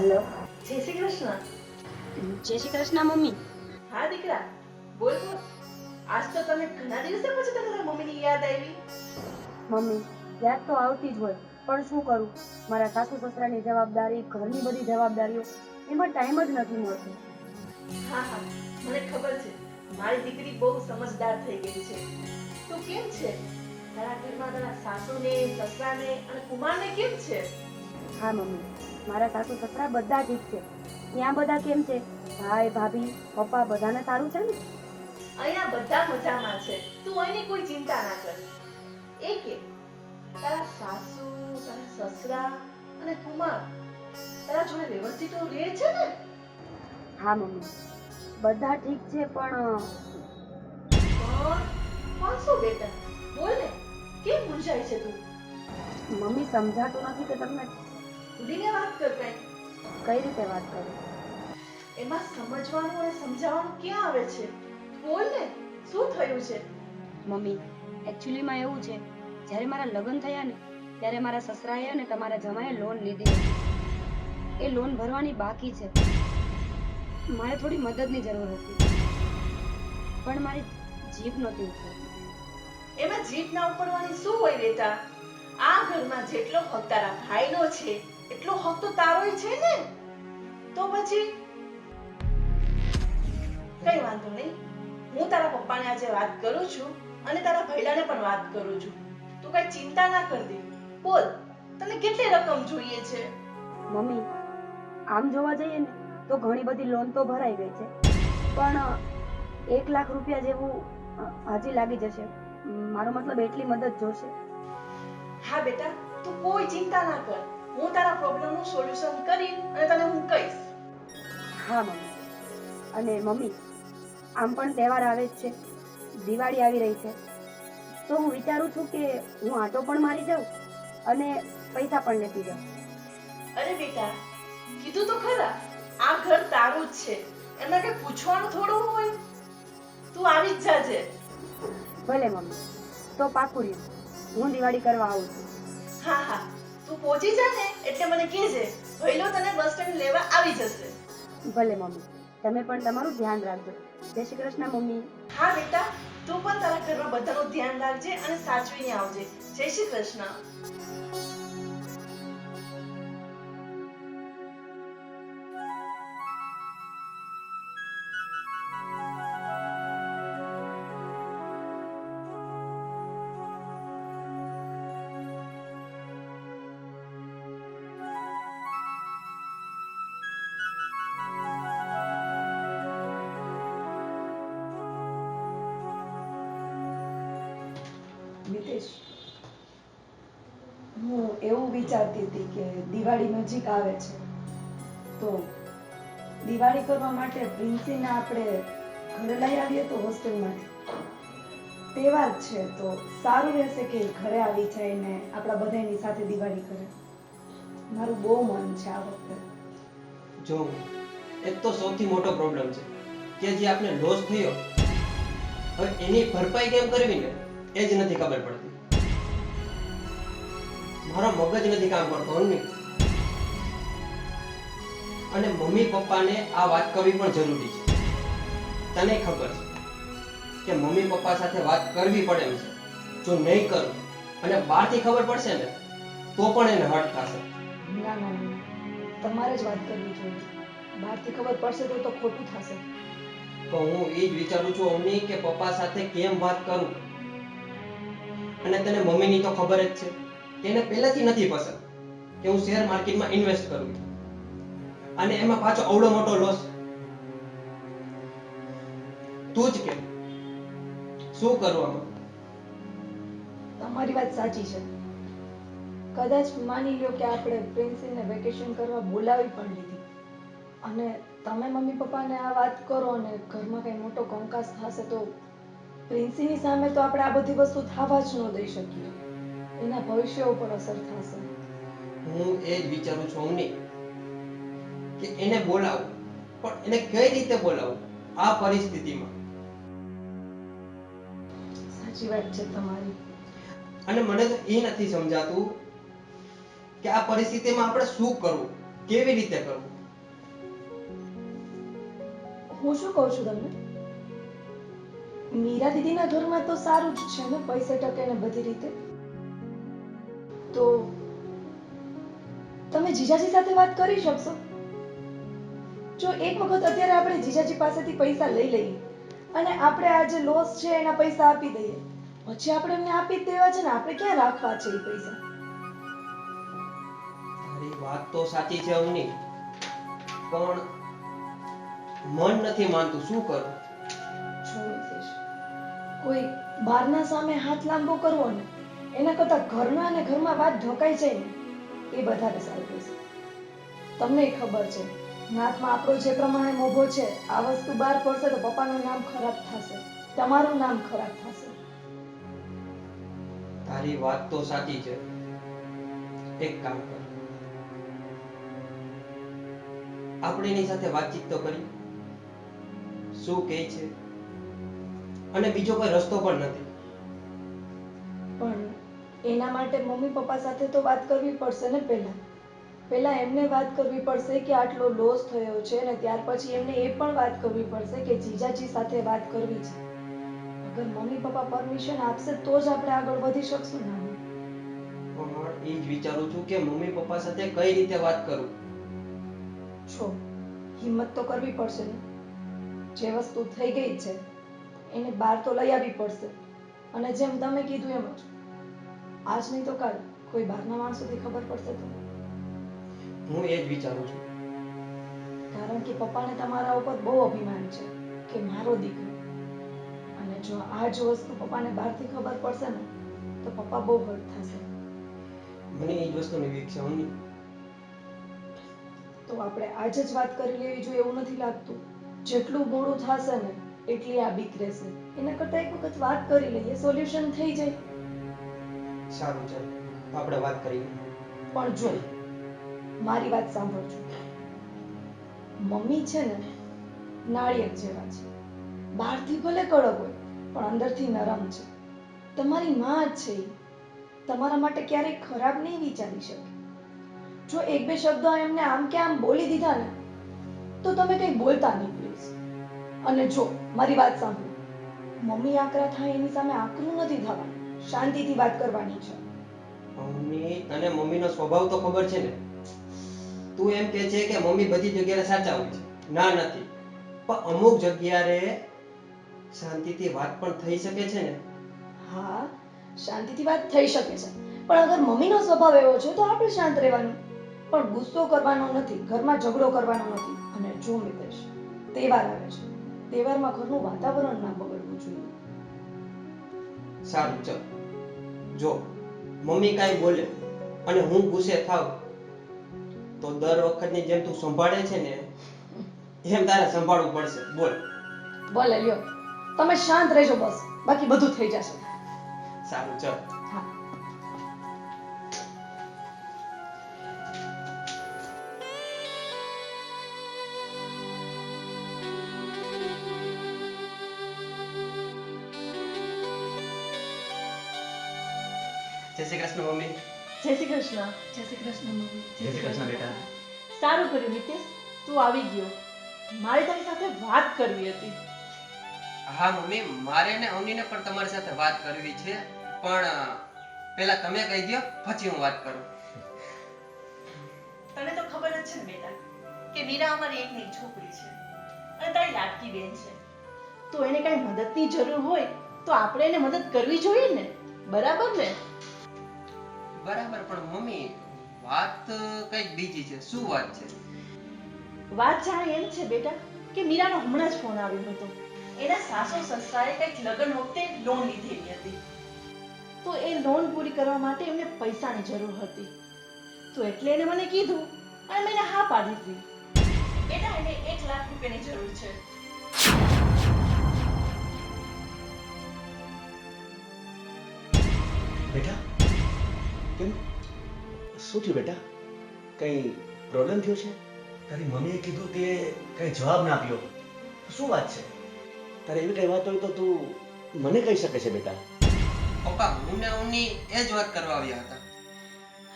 Hello. જય શ્રી કૃષ્ણ. જય Shri Krishna mummy. હા દીકરા, બોલ બોલ. આજ તો તને ઘણા દિવસો પછી તને તારા મમ્મીની યાદ આવી. મમ્મી યાદ તો આવતી જ હોય, પણ શું કરું, મારા સાસુ સસરાની જવાબદારી, ઘરની બધી જવાબદારીઓ, એમાં ટાઈમ જ નથી મળતો. હા હા, મને ખબર છે. મારી દીકરી બહુ સમજદાર થઈ ગઈ છે. તું કેમ છે? તારા ઘરમાં તારા સાસુને, સસરાને અને કુમારને કેમ છે? હા મમ્મી, મારા સાસુ સસરા બધા ઠીક છે. ત્યાં બધા કેમ છે? ભાઈ ભાભી પપ્પા બધાને સારું છે ને? અહીંયા બધા મજામાં છે. તું એની કોઈ ચિંતા ના કર. એ કે તારા સાસુ, તારા સસરા અને કુમાર તારા જોડે વ્યવસ્થિત તો રહે છે ને? હા મમ્મી, બધા ઠીક છે, પણ કોણ શું બેટા? બોલ ને, કેમ મૂંઝાય છે તું? મમ્મી સમજાતું નથી કે તમને ખુલીને વાત કર કઈ. કઈ રીતે વાત કરું. એમાં સમજવાનું અને સમજાવવાનું ક્યાં આવે છે? બોલ ને, શું થયું છે? મમ્મી એકચ્યુઅલીમાં એવું છે, જ્યારે મારા લગ્ન થયા ને ત્યારે મારા સસરાએ અને તમારા જમાએ લોન લીધી હતી. એ લોન ભરવાની બાકી છે. મારે થોડી મદદની જરૂર હતી, પણ મારી જીભ નહોતી ઉપડતી. એમાં જીભ ના ઉપડવાની શું હોય બેટા? આ ઘરમાં જેટલો હક તારા ભાઈનો છે એટલો હક તો તારોય છે ને. તો પછી કઈ વાંધો નહીં. હું તારા પપ્પાને આજે વાત કરું છું અને તારા ભૈલાને પણ વાત કરું છું. તું કઈ ચિંતા ના કરતી. બોલ, તને કેટલી રકમ જોઈએ છે? મમ્મી આમ જોવા જઈએ ને તો ઘણી બધી લોન તો ભરાઈ ગઈ છે, પણ 1 લાખ રૂપિયા જેવું હજી લાગી જશે. મારો મતલબ એટલી મદદ જોશે. હા બેટા, તું કોઈ ચિંતા ના કર. હું તારા પ્રોબ્લેમનું સોલ્યુશન કરી અને તને હું કહીશ. હા મમ્મી. અને મમ્મી આમ પણ તહેવાર આવે જ છે, દિવાળી આવી રહી છે, તો હું વિચારું છું કે હું આટો પણ મારી જાઉં અને પૈસા પણ લેતી જાઉં. અરે બેટા, કીધું તો ખરા, આ ઘર તારું જ છે. એમાં કઈ પૂછવાનું થોડું હોય. તું આવી જ જાજે. ભલે મમ્મી, તો પાકું રહ્યું, હું દિવાળી કરવા આવું છું. હા હા, તું પહોંચી જા ને એટલે મને કહેજે. ભઈલો તને બસ સ્ટેન્ડ લેવા આવી જશે. ભલે મમ્મી, તમે પણ તમારું ધ્યાન રાખજો. જય શ્રી કૃષ્ણ મમ્મી. હા બેટા, તું પણ તારા ઘરમાં બધાનું ધ્યાન રાખજે અને સાચવીને આવજે. જય શ્રી કૃષ્ણ. મિતેશ, હું એવું વિચારતી હતી કે દિવાળી નજીક આવે છે તો દિવાળી કરવા માટે પ્રિન્સીને આપણે ઘરે લઈ આવીએ તો હોસ્ટેલમાંથી. તહેવાર છે તો સારું રહેશે કે ઘરે આવી જાય ને આપણા બધાની સાથે દિવાળી કરે. મારું બહુ મન છે આ વખતે. જો એક તો સૌથી મોટો પ્રોબ્લેમ છે કે જે આપણે લોસ થયો, હવે એની ભરપાઈ કેમ કરવી ને એ જ નથી ખબર પડતી. મારો મગજ નથી કામ કરતો અન્વી. અને મમ્મી પપ્પાને આ વાત કરવી પણ જરૂરી છે. તને ખબર છે કે મમ્મી પપ્પા સાથે વાત કરવી પડે એમ છે. જો નહીં કરું અને બહારથી ખબર પડશે ને તો પણ એને હર્ટ થશે. ના ના ના, તમારે જ વાત કરવી જોઈએ. બહારથી ખબર પડશે તો ખોટું થશે. તો હું એ જ વિચારું છું અમ્મી કે પપ્પા સાથે કેમ વાત કરું. અને તને મમ્મીની તો ખબર જ છે કે એને પહેલેથી નથી પસંદ કે હું શેર માર્કેટમાં ઇન્વેસ્ટ કરું, અને એમાં પાછો અવડો મોટો લોસ. તું જ કે શું કરું આમાં? તમારી વાત સાચી છે. કદાચ માની લ્યો કે આપણે પ્રિન્સીને વેકેશન કરવા બોલાવી પણ લીધી અને તમે મમ્મી પપ્પાને આ વાત કરો અને ઘરમાં કંઈ મોટો કંકાસ થશે તો પ્રિન્સીની સામે તો આપણે આ બધી વસ્તુ થવા જ ન દઈ શકીએ. એના ભવિષ્ય ઉપર અસર થશે. હું એ જ વિચારું છું અમ્મી કે એને બોલાવું, પણ એને કઈ રીતે બોલાવું આ પરિસ્થિતિમાં? સાચી વાત છે તમારી. અને મને તો એ નથી સમજાતું કે આ પરિસ્થિતિમાં આપણે શું કરવું. કેવી રીતે કરવું? હું શું કહું છું તમને, મીરા દીદીના ઘરમાં તો સારું જ છે ને, પૈસે ટકે ને બધી રીતે. તો તમે જીજાજી સાથે વાત કરી શકશો. જો એક વખત અત્યારે આપણે જીજાજી પાસેથી પૈસા લઈ લઈએ અને આપણે આ જે લોસ છે એના પૈસા આપી દઈએ, પછી આપણે એમને આપી જ દેવા છે ને, આપણે ક્યાં રાખવા છે એ પૈસા? તારી વાત તો સાચી છે અવની, પણ મન નથી માનતું, શું કરું? જો નિતેશ, કોઈ બહારના સામે હાથ લાંબો કરવો ને એના કરતા ઘરના અને ઘરમાં વાત ઢોકાઈ જાય ને એ વધારે સારું રહેશે. તમને ખબર છે નાતમાં આપણો જે પ્રમાણે મોભો છે, આ વસ્તુ બહાર પડશે તો પપ્પાનું નામ ખરાબ થશે, તમારું નામ ખરાબ થશે. તારી વાત તો સાચી છે. એક કામ કર, આપણે એની સાથે વાતચીત તો કરી, શું કહે છે, અને બીજો કોઈ રસ્તો પણ નથી. પણ એના માટે મમ્મી પપ્પા સાથે તો વાત કરવી પડશે ને. પહેલા એમને વાત કરવી પડશે કે આટલો લોસ થયો છે, અને ત્યાર પછી એમને એ પણ વાત કરવી પડશે કે જીજાજી સાથે વાત કરવી છે. અગર મમ્મી પપ્પા પરમિશન આપશે તો જ આપણે આગળ વધી શકશું ને. પણ એ જ વિચારું છું કે મમ્મી પપ્પા સાથે કઈ રીતે વાત કરું. છો હિંમત તો કરવી પડશે ને. જે વસ્તુ થઈ ગઈ છે એને બહાર તો લઈ આવવી પડશે. અને જેમ તમે કીધું એમ જ, આજ નહીં તો કાલ કોઈ બહારના માણસોથી ખબર પડશે તો. હું એ જ વિચારું છું. કારણ કે પપ્પાને તમારા ઉપર બહુ અભિમાન છે કે મારો દીકરો, અને જો આ જ વસ્તુ પપ્પાને બહારથી ખબર પડશે ને તો પપ્પા બહુ હર્ટ થશે. મને એ જ વસ્તુની બીક છે અવની. તો આપણે આજે જ વાત કરી લેવી જોઈએ એવું નથી લાગતું? જેટલું મોડું થશે ને એટલી આ બીક રહેશે. એના કરતા એક વખત વાત કરી લઈએ, સોલ્યુશન થઈ જાય. સારું, ચાલ તો આપણે વાત કરીએ. પણ જો મારી વાત સાંભળજો, મમ્મી છે ને નાળિયેર જેવા છે. બહારથી ભલે કડક હોય પણ અંદરથી નરમ છે. તમારી માં જ છે ઈ. તમારા માટે ક્યારેય ખરાબ નહીં વિચારી શકે. જો એક બે શબ્દો એમને આમ કે આમ બોલી દીધા ને તો તમે કંઈ બોલતા નહીં પ્લીઝ. અને જો મારી વાત સાંભળો, મમ્મી આકરા થાય એની સામે આકરું નથી થવાનું, શાંતિથી વાત કરવાની છે. મમ્મી, તને મમ્મીનો સ્વભાવ તો ખબર છે ને. તું એમ કહે છે કે મમ્મી બધી જગ્યાએ સાચા હોય છે. ના, નથી. પણ અમુક જગ્યાએ શાંતિથી વાત પણ થઈ શકે છે ને. હા, શાંતિથી વાત થઈ શકે છે, પણ અગર મમ્મીનો સ્વભાવ એવો છે તો આપણે શાંત રહેવાનું. પણ ગુસ્સો કરવાનો નથી, ઘરમાં ઝઘડો કરવાનો નથી. અને જો મિતેશ, તહેવાર આવે છે, તહેવારમાં ઘરનું વાતાવરણ ના બગડવું જોઈએ. સારું, ચાલ. જો મમ્મી કાંઈ બોલે અને હું ગુસ્સે થાવ તો દર વખતની જેમ તું સંભાળે છે ને એમ તારે સંભાળવું પડશે. બોલ. ભલે લ્યો, તમે શાંત રહેજો બસ, બાકી બધું થઈ જશે. સારું, ચાલ. હા. જય શ્રી કૃષ્ણ મમ્મી. જય શ્રી કૃષ્ણ. જય શ્રી કૃષ્ણ મમ્મી. જય શ્રી કૃષ્ણ બેટા. સારું કર્યું નિતેશ, તું આવી ગયો. મારે તારી સાથે વાત કરવી હતી. હા મમ્મી, મારે ને અવનીને પણ તમારી સાથે વાત કરવી છે, પણ પહેલા તમે કહી દો પછી હું વાત કરું. તને તો ખબર જ છે ને બેટા કે મીરા અમારી એકની એક છોકરી છે અને તારી લાડકી બેન છે. તો એને કઈ મદદની જરૂર હોય તો આપણે એને મદદ કરવી જોઈએ ને, બરાબર ને? બરાબર, પણ મમ્મી વાત કંઈક બીજી છે. શું વાત છે? વાત જાણે એમ છે બેટા કે મીરાનો હમણાં જ ફોન આવ્યો હતો. એના સાસુ સસરાએ કંઈક લગ્ન વખતે લોન લીધેલી હતી, તો એ લોન પૂરી કરવા માટે એમને પૈસાની જરૂર હતી. તો એટલે એને મને કીધું અને મેં એને હા પાડી દીધી. બેટા એને 1 લાખ રૂપિયાની જરૂર છે. બેટા કેમ, શું થયું બેટા? કઈ પ્રોબ્લેમ થયો છે? તારી મમ્મીએ કીધું તે કઈ જવાબ ના આપ્યો. શું વાત છે? તારે એવી કઈ વાત હોય તો તું મને કહી શકે છે બેટા. પપ્પા, હું ને અવની એ જ વાત કરવા આવ્યા હતા.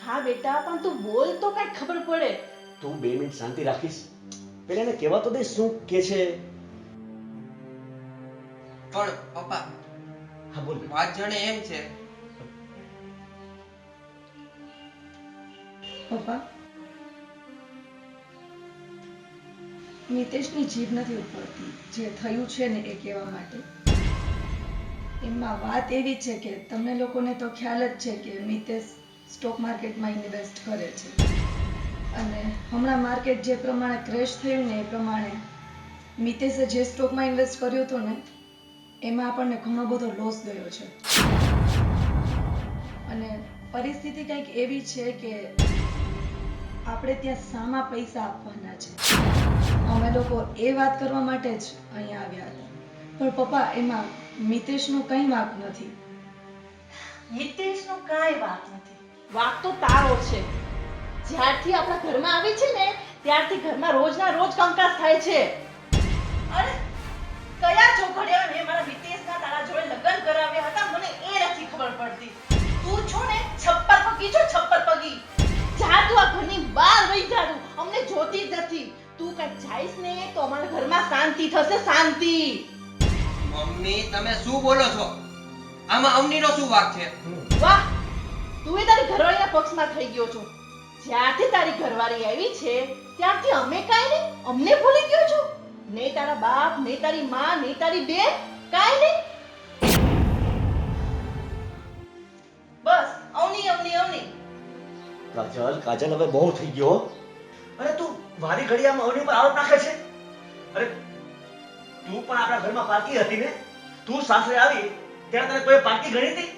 હા બેટા, પણ તું બોલ તો કઈ ખબર પડે. તું 2 મિનિટ શાંતિ રાખીશ? પેલા એને કહેવા તો દે શું કે છે. પણ પપ્પા હા બોલ. વાત જાણે એમ છે પપ્પા, મિતેશની જીભ નથી ઉપડતી જે થયું છે ને એ કહેવા માટે. એમાં વાત એવી છે કે તમને લોકોને તો ખ્યાલ જ છે કે મિતેશ સ્ટોક માર્કેટમાં ઇન્વેસ્ટ કરે છે અને હમણાં માર્કેટ જે પ્રમાણે ક્રેશ થયું ને એ પ્રમાણે મિતેશે જે સ્ટોકમાં ઇન્વેસ્ટ કર્યું હતું ને એમાં આપણને ઘણો બધો લોસ ગયો છે અને પરિસ્થિતિ કંઈક એવી છે કે આપણે ત્યાં સામા પૈસા આપવાના છે. અમે લોકો એ વાત કરવા માટે જ અહીંયા આવ્યા હતા. પણ પપ્પા, એમાં મિતેશનો કંઈ વાંક નથી. મિતેશનો કાંઈ વાંક નથી. વાંક તો તારો છે. જ્યારથી આપણા ઘરમાં આવી છે ને ત્યારથી ઘરમાં રોજના રોજ કંકાસ થાય છે. અરે કયા ચોઘડિયા મેં મારા મિતેશના તારા જોડે લગ્ન કરાવ્યા હતા મને એ નથી ખબર પડતી. તું છો ને છપ્પર પગી છો, છપ્પર પગી. જા તું આ ઘરની બહાર વહી જાડું, અમને જોતી જ નથી. તું કઈ જાઈસ ને તો અમારા ઘરમાં શાંતિ થશે, શાંતિ. મમ્મી તમે શું બોલો છો? આમાં અવનીનો શું વાંક છે? વાહ, તું એ તારી ઘરવાળીના પક્ષમાં થઈ ગયો છો. જ્યારથી તારી ઘરવાળી આવી છે ત્યારથી અમે કાંઈ નહીં, અમને ભૂલી ગયો છો. નહીં તારા બાપ, નહીં તારી માં, નહીં તારી બેન, કાંઈ નહીં. બસ અવની અવની અવની. કાજલ હવે બહુ થઈ ગયો. અરે તું વારી ઘડી આમ અવની પર આરોપ નાખે છે. અરે તું પણ આપણા ઘરમાં પાર્ટી હતી ને? તું સાસરે આવી ત્યારે તને કોઈ પાર્ટી ગણી હતી?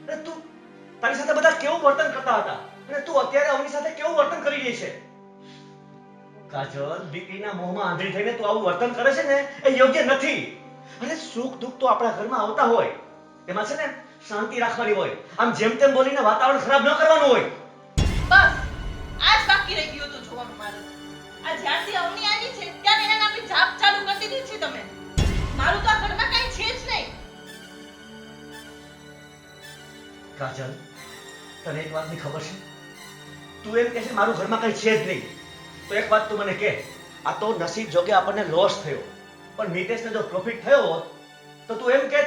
અરે તું તારી સાથે બધા કેવું વર્તન કરતા હતા અને તું અત્યારે અવની સાથે કેવું વર્તન કરી રહી છે? કાજલ, દીકરીના મોહમાં આંધળી થઈને તું આવું વર્તન કરે છે ને એ યોગ્ય નથી. અરે સુખ દુઃખ તો આપણા ઘરમાં આવતા હોય, એમાં છે ને શાંતિ રાખવાની હોય. આમ જેમ તેમ બોલીને વાતાવરણ ખરાબ ન કરવાનું હોય. બસ આજ બાકી રહી ગયું હતું જોવાનું મારે. આ જ્યારથી અવની આવી છે ત્યારે એને આપણી જાપ ચાલુ કરી દીધી છે તમે. મારું તો આ ઘરમાં કાંઈ છે જ નહીં. કાજલ, તને એક વાતની ખબર છે? તું એમ કહે છે મારું ઘરમાં કઈ છે જ નહીં, તો એક વાત તું મને કહે, આ તો નસીબ જોગે આપણને લોસ થયો, પણ મિતેશને જો પ્રોફિટ થયો હોત તો તું એમ કહે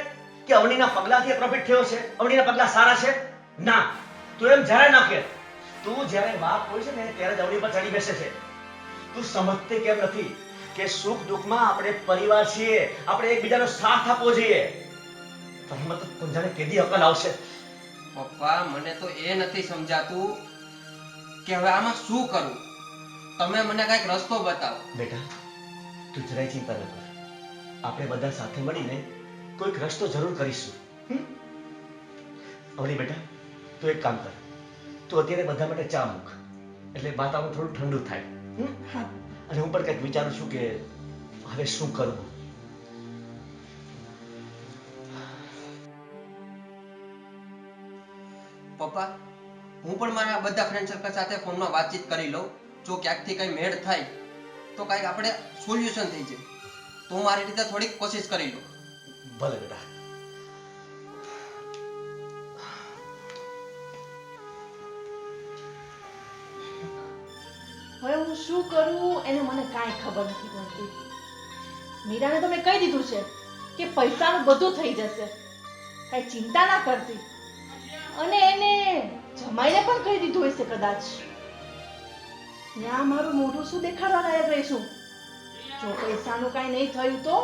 કે અવનીના પગલાથી પ્રોફિટ થયો છે, અવનીના પગલા સારા છે? ના, તું એમ જ્યારે ના કહે. તું જ્યારે વાપ હોય છે ને ત્યારે જ અવની પર ચડી બેસે છે. તું સમજતી કેમ નથી કે સુખ દુઃખમાં આપણે પરિવાર છીએ, આપણે એકબીજાનો સાથ આપવો જોઈએ. તારામાં તો જાણે કેદી અકલ આવશે. પપ્પા મને તો એ નથી સમજાતું કે હવે આમાં શું કરું. તમે મને કઈક રસ્તો બતાવો. બેટા, તું જરાય ચિંતા ન કર. આપણે બધા સાથે મળીને કોઈક રસ્તો જરૂર કરીશું. અવની બેટા, તું એક કામ કર, તું અત્યારે બધા માટે ચા મૂક, એટલે વાતાવરણ થોડું ઠંડુ થાય. હા. અને હું પણ કંઈક વિચારું છું કે હવે શું કરવું. પપ્પા હું પણ મારા બધા ફ્રેન્ડ સર્કલ સાથે ફોનમાં વાતચીત કરી લઉં. જો ક્યાંકથી કઈ મેળ થાય તો કઈક આપણે સોલ્યુશન થઈ જાય. તો હું મારી રીતે થોડીક કોશિશ કરી લઉં. ભલે બેટા. હવે હું શું કરું એને મને કાંઈ ખબર નથી પડતી. મીરાને તો મેં કહી દીધું છે કે પૈસાનું બધું થઈ જશે, કાંઈ ચિંતા ના કરતી. અને એને જમાઈને પણ કહી દીધું હશે કદાચ. ત્યાં મારું મોઢું શું દેખાડવા લાયક રહીશું? જો પૈસાનું કાંઈ નહીં થયું તો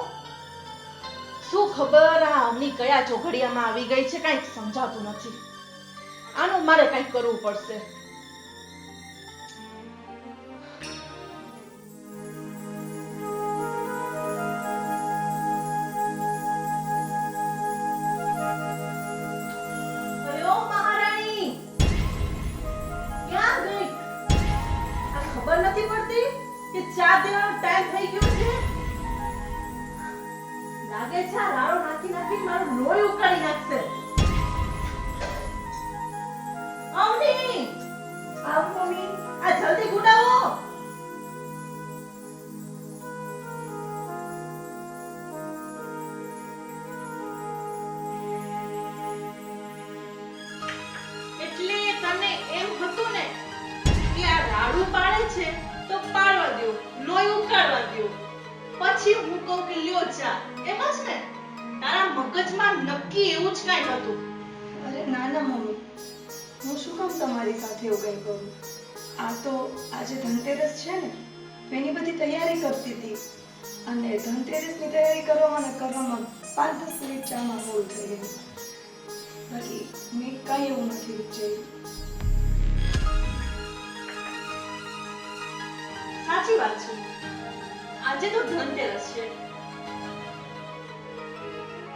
શું ખબર આ અમની કયા ચોઘડિયામાં આવી ગઈ છે, કાંઈ સમજાતું નથી. આનું મારે કાંઈક કરવું પડશે. અયો મહારાણી, ક્યાં ગઈ? આ ખબર નથી પડતી કે ચા દેવાનો ટાઈમ થઈ ગયો છે. લાગે છે આ રાડો નાખી નાખી મારું લોહી ઉકાળી નાખશે. અવની, આવ મમ્મી, આ જલ્દી ગુડાવો. એટલે તને એમ હતું ને કે આ રાડું પાડે છે પાડવા દ્યો, લોહી ઉકાળવા દ્યો, પછી હું કહું કે લ્યો જા. એમ જ ને? તારા મગજમાં નક્કી એવું જ કાંઈ હતું. અરે ના ના મમ્મી, હું શું કામ તમારી સાથે એવું કંઈ કરું? આ તો આજે ધનતેરસ છે ને, તો એની બધી તૈયારી કરતી હતી, અને ધનતેરસની તૈયારી કરવામાં 5-10 મિનિટ ચામાં મોડું થઈ ગયું. બાકી મેં કાંઈ એવું નથી વિચાર્યું. સાચી વાત છે, આજે તો ધનતેરસ છે.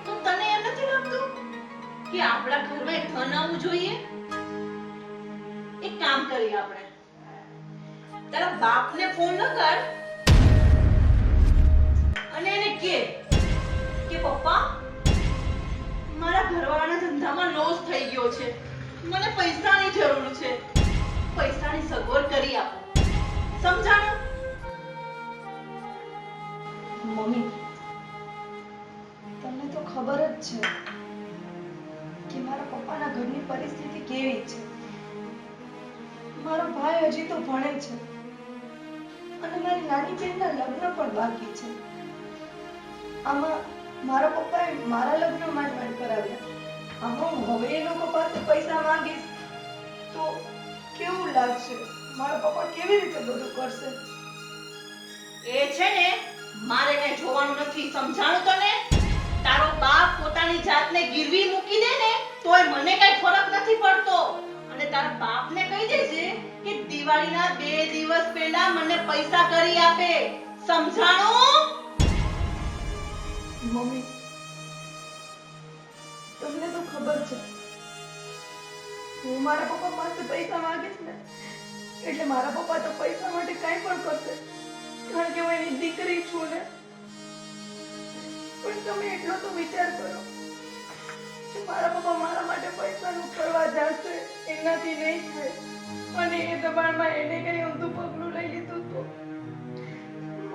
તો તને એમ નથી લાગતું કે આપણા ઘરમાં ધન આવવું જોઈએ? એક કામ કરીએ આપણે, તારા બાપને ફોન ન કર અને એને કે પપ્પા, મારા ઘરવાળાના ધંધામાં લોસ થઈ ગયો છે, મને પૈસાની જરૂર છે, પૈસાની સગવડ કરી આપો. સમજાણું? મમ્મી, તમને તો ખબર જ છે કે મારા પપ્પાના ઘરની પરિસ્થિતિ કેવી છે. મારો ભાઈ હજી તો ભણે છે, અને મારી નાની બહેનના લગ્ન પણ બાકી છે. આમાં મારા પપ્પાએ મારા લગ્ન માંડ કરાવ્યા. આમાં હું હવે એ લોકો પાસે પૈસા માંગીશ તો કેવું લાગશે? મારા પપ્પા કેવી રીતે બધું કરશે? એ છે ને, મારે કઈ જોવાનું નથી. સમજાણું તને? તારો બાપ પોતાની જાતને ગીરવી મૂકી દે ને તોય મને કઈ ફરક નથી પડતો. અને તારા બાપને કહી દેજે કે દિવાળીના 2 દિવસ પહેલા મને પૈસા કરી આપે. સમજાણું? મમ્મી, તમને તો ખબર છે હું મારા પપ્પા પાસે પૈસા માંગીશ ને એટલે મારા પપ્પા તો પૈસા માટે કાંઈ પણ કરશે, કારણ કે હું એની દીકરી છું ને. પણ તમે એટલો તો વિચાર કરો કે મારા પપ્પા મારા માટે પૈસાનું કરવા જશે, એનાથી નહીં થાય. અને એ દબાણમાં એને કઈ ઊંધું પગલું લઈ લીધું તો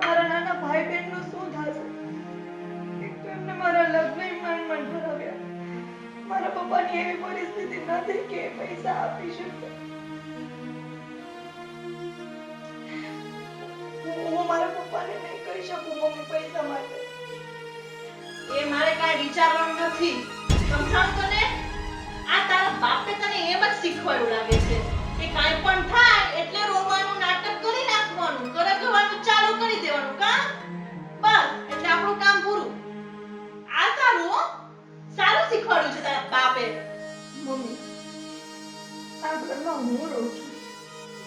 મારા નાના ભાઈ બહેનનું શું થશે? એક તો એમને મારા લગ્ન માંડ કરાવ્યા. મારા પપ્પાની એવી પરિસ્થિતિ નથી કે એ પૈસા આપી શકે. હું મારા પપ્પાને નહીં કહી શકું મમ્મી પૈસા માટે. એ મારે કાંઈ વિચારવાનું નથી. સમજાણું તને? આ તારા બાપે તને એમ જ શીખવાડ્યું લાગે છે કે કાંઈ પણ થાય એટલે રોવાનું, નાટક કરી નાખવાનું, કરગવાનું ચાલુ કરી દેવાનું. કા બસ, એટલે આપણું કામ પૂરું. આ સારું હો? સારું શીખવાડ્યું છે તારા બાપે. મમ્મી, આ ઘરમાં હું રહું છું,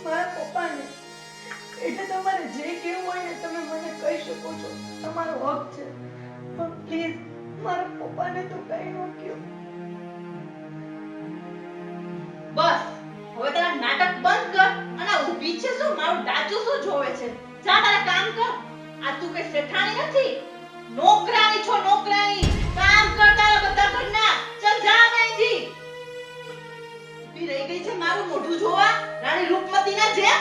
મારા પપ્પાને. એટલે તમારે જે કહેવું હોય ને તમે મને કહી શકો છો, તમારો હક છે. પણ પ્લીઝ મારા પપ્પાને તો કઈ ન કહો. બસ, હવે તારા નાટક બંધ કર અને ઊભી છે શું? મારું ડાચું શું જોવે છે? જા તારા કામ કર. આ તું કઈ શેઠાણી નથી, નોકરાણી છો, નોકરાણી. કામ કર તારા બધા ઘરના. ચલ જા અહીંથી. ઊભી રહી ગઈ છે મારું મોઢું જોવા, રાણી રૂપમતીના જેમ.